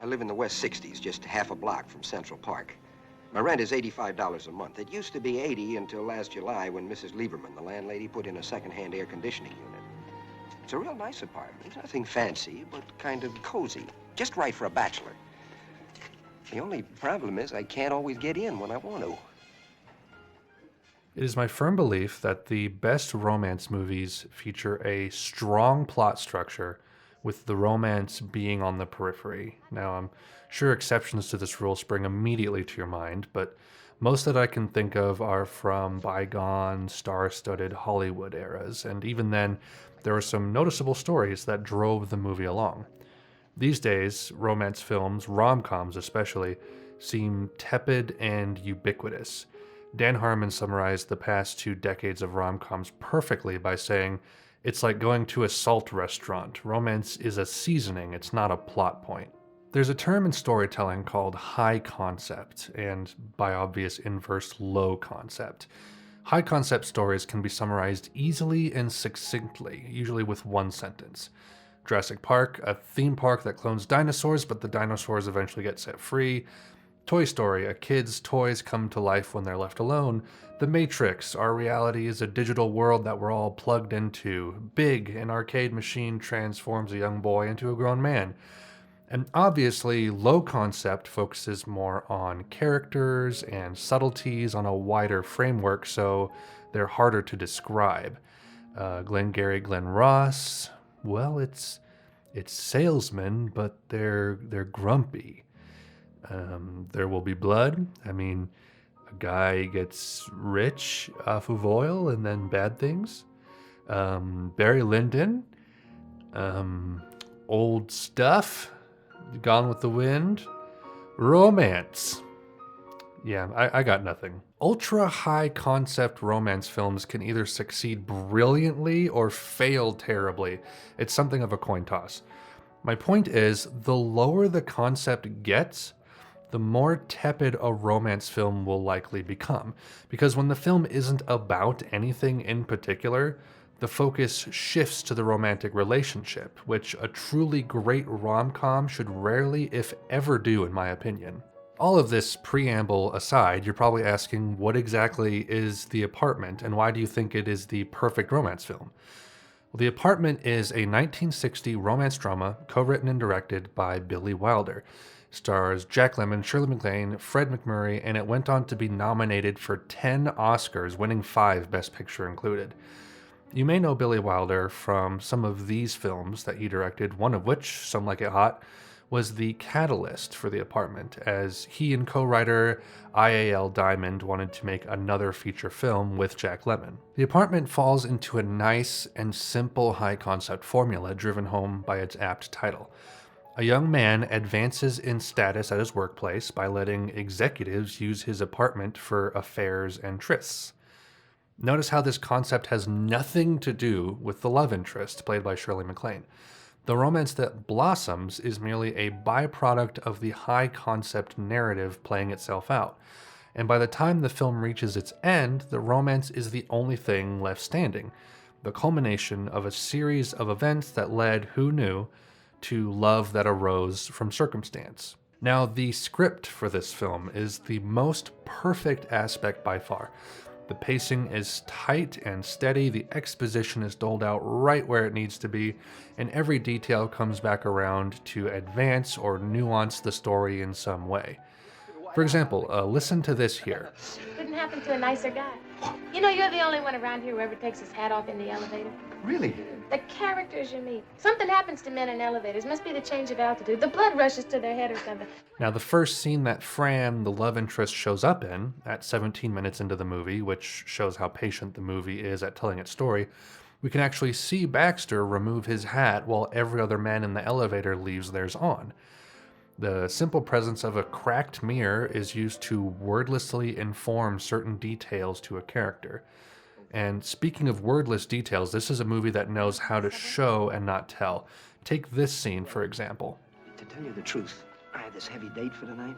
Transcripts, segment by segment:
I live in the West 60s, just half a block from Central Park. My rent is $85 a month. It used to be $80 until last July when Mrs. Lieberman, the landlady, put in a second-hand air conditioning unit. It's a real nice apartment. Nothing fancy, but kind of cozy. Just right for a bachelor. The only problem is I can't always get in when I want to. It is my firm belief that the best romance movies feature a strong plot structure with the romance being on the periphery. Now, I'm sure exceptions to this rule spring immediately to your mind, but most that I can think of are from bygone, star-studded Hollywood eras, and even then, there were some noticeable stories that drove the movie along. These days, romance films, rom-coms especially, seem tepid and ubiquitous. Dan Harmon summarized the past 2 decades of rom-coms perfectly by saying, "It's like going to a salt restaurant. Romance is a seasoning, it's not a plot point." There's a term in storytelling called high concept, and by obvious inverse, low concept. High concept stories can be summarized easily and succinctly, usually with one sentence. Jurassic Park, a theme park that clones dinosaurs, but the dinosaurs eventually get set free. Toy Story, a kid's toys come to life when they're left alone. The Matrix, our reality is a digital world that we're all plugged into. Big, an arcade machine transforms a young boy into a grown man. And obviously, low concept focuses more on characters and subtleties on a wider framework, so they're harder to describe. Glengarry Glen Ross, well, it's salesmen, but they're grumpy. There Will Be Blood. I mean, a guy gets rich off of oil and then bad things. Barry Lyndon. Old Stuff. Gone with the Wind. Romance. Yeah, I got nothing. Ultra high concept romance films can either succeed brilliantly or fail terribly. It's something of a coin toss. My point is, the lower the concept gets, the more tepid a romance film will likely become. Because when the film isn't about anything in particular, the focus shifts to the romantic relationship, which a truly great rom-com should rarely, if ever, do, in my opinion. All of this preamble aside, you're probably asking, what exactly is The Apartment, and why do you think it is the perfect romance film? Well, The Apartment is a 1960 romance drama co-written and directed by Billy Wilder. Stars Jack Lemmon, Shirley MacLaine, Fred MacMurray, and it went on to be nominated for 10 Oscars, winning 5 Best Picture included. You may know Billy Wilder from some of these films that he directed, one of which, Some Like It Hot, was the catalyst for The Apartment, as he and co-writer I.A.L. Diamond wanted to make another feature film with Jack Lemmon. The Apartment falls into a nice and simple high-concept formula driven home by its apt title. A young man advances in status at his workplace by letting executives use his apartment for affairs and trysts. Notice how this concept has nothing to do with the love interest, played by Shirley MacLaine. The romance that blossoms is merely a byproduct of the high-concept narrative playing itself out. And by the time the film reaches its end, the romance is the only thing left standing, the culmination of a series of events that led, who knew, to love that arose from circumstance. Now, the script for this film is the most perfect aspect by far. The pacing is tight and steady, the exposition is doled out right where it needs to be, and every detail comes back around to advance or nuance the story in some way. For example, listen to this here. Couldn't happen to a nicer guy. You know, you're the only one around here who ever takes his hat off in the elevator. Really? The characters you meet. Something happens to men in elevators. Must be the change of altitude. The blood rushes to their head or something. Now, the first scene that Fran, the love interest, shows up in, at 17 minutes into the movie, which shows how patient the movie is at telling its story, we can actually see Baxter remove his hat while every other man in the elevator leaves theirs on. The simple presence of a cracked mirror is used to wordlessly inform certain details to a character. And speaking of wordless details, this is a movie that knows how to show and not tell. Take this scene, for example. To tell you the truth, I had this heavy date for tonight.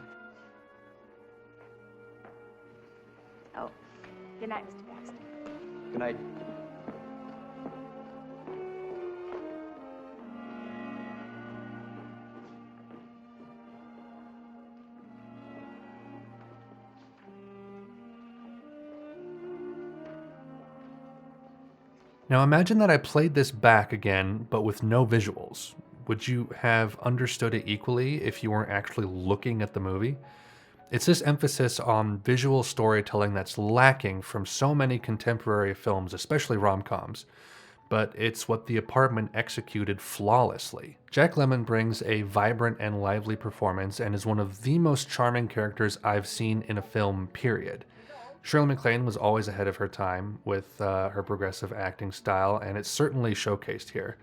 Oh, good night, Mr. Baxter. Good night. Now imagine that I played this back again, but with no visuals. Would you have understood it equally if you weren't actually looking at the movie? It's this emphasis on visual storytelling that's lacking from so many contemporary films, especially rom-coms. But it's what The Apartment executed flawlessly. Jack Lemmon brings a vibrant and lively performance and is one of the most charming characters I've seen in a film, period. Shirley MacLaine was always ahead of her time with her progressive acting style, and it's certainly showcased here.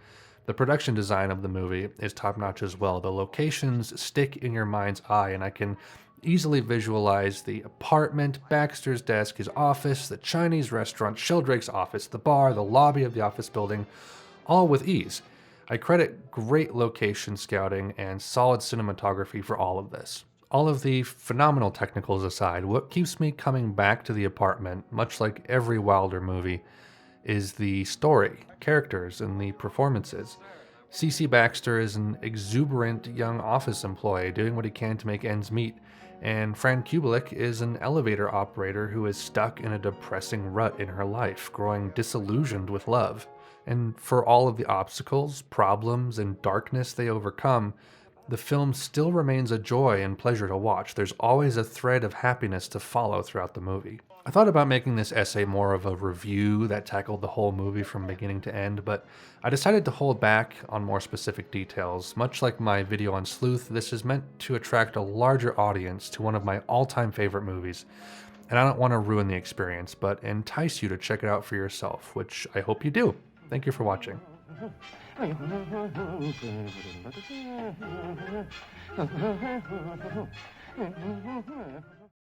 The production design of the movie is top-notch as well. The locations stick in your mind's eye, and I can easily visualize the apartment, Baxter's desk, his office, the Chinese restaurant, Sheldrake's office, the bar, the lobby of the office building, all with ease. I credit great location scouting and solid cinematography for all of this. All of the phenomenal technicals aside, what keeps me coming back to The Apartment, much like every Wilder movie, is the story, characters, and the performances. C.C. Baxter is an exuberant young office employee doing what he can to make ends meet, and Fran Kubelik is an elevator operator who is stuck in a depressing rut in her life, growing disillusioned with love. And for all of the obstacles, problems, and darkness they overcome, the film still remains a joy and pleasure to watch. There's always a thread of happiness to follow throughout the movie. I thought about making this essay more of a review that tackled the whole movie from beginning to end, but I decided to hold back on more specific details. Much like my video on Sleuth, this is meant to attract a larger audience to one of my all-time favorite movies, and I don't want to ruin the experience, but entice you to check it out for yourself, which I hope you do. Thank you for watching.